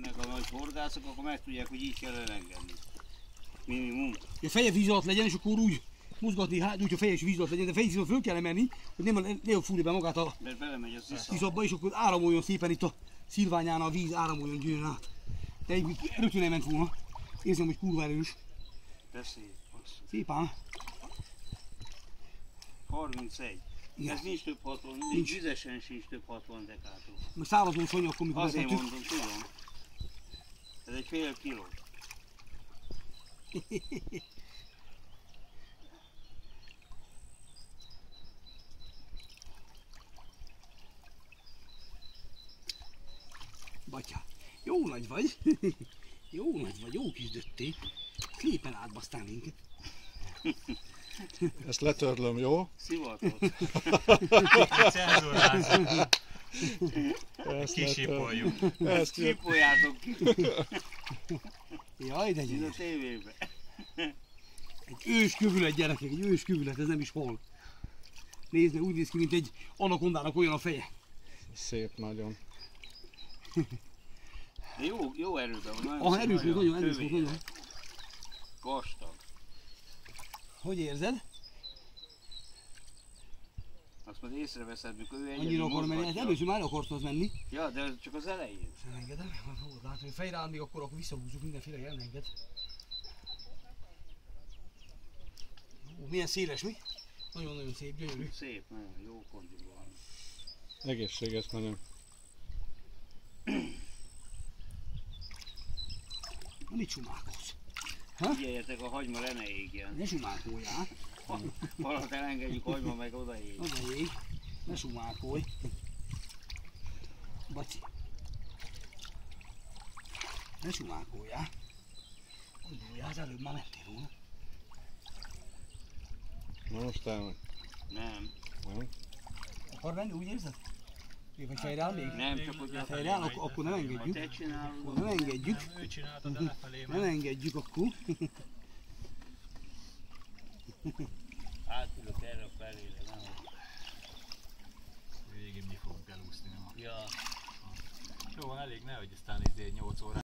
jönnek a nagy horgászok, akkor meg tudják, hogy így kell elengedni. Minimum. A feje víz alatt legyen, és akkor úgy mozgatni, hát úgy a feje is víz alatt legyen, de feje föl kell emelni, hogy nem fúrja be magát a Mert belemegy a sziszabba, és akkor áramoljon szépen itt a szilványán a víz, áramoljon, gyűjjön át. De egy rögtön nem ment volna. Érzem, hogy kurva erős. De szép. Szép ám. 31. Igen. Ez nincs több 60, nincs vizesen sincs több 60 dekától. Mert szárazon szony, akkor mikor Azért vetettük. mondom, tudom. Ez egy fél kiló. Batya, jó nagy vagy. Jó nagy vagy, jó kis dötté. Szépen átbasztál minket. Ezt letörlöm, jó? Szivatott. Cenzúrázunk. Kisipoljuk. Csipoljátok ki. Jaj, de Ez a gyönyörű. tévébe. Egy ős kövület, gyerekek, egy ős kövület, ez nem is hal. Nézd meg, úgy néz ki, mint egy anakondának olyan a feje. Szép nagyon. De jó erőben van. Nagyon Ah, szép, erős volt, nagyon erős volt, kövér, nagyon. Vastag. Hogy érzed? Azt majd észreveszed, mikor ő egyedül Annyira akar menni, hát mozgatja. először már akartad menni. Ja, de ez csak az elején. Nem engedem, majd fogod látni, hogy fejre áll még akkor visszahúzzuk mindenféle, elenged. Ó, milyen széles, mi? Nagyon-nagyon szép, gyönyörű. Szép, nagyon jó kondiban van. Egészséges nagyon. Na mit sumálkodsz? Figyeljetek, a hagyma le ne égjen. Ne sumálkoljál. Valahogy elengedjük, a hagyma meg odaég. Az a jég. Ne sumálkolj. Bacsi. Ne sumálkoljál. Gondoljál, az előbb már mentél volna. Na most elmegy. Nem. Nem? Akar menni, úgy érzed? Még vagy fejre áll még? Nem, csak hogy Fejre áll, akkor nem ha engedjük. te csinálod. Akkor nem engedjük. Ő csinálta, de lefelé Nem ment. engedjük akkor. Átülök erre a felére, nem? Végig mi fogunk elúszni. Nem? Ja. Jó, van elég, nehogy aztán 8 órát.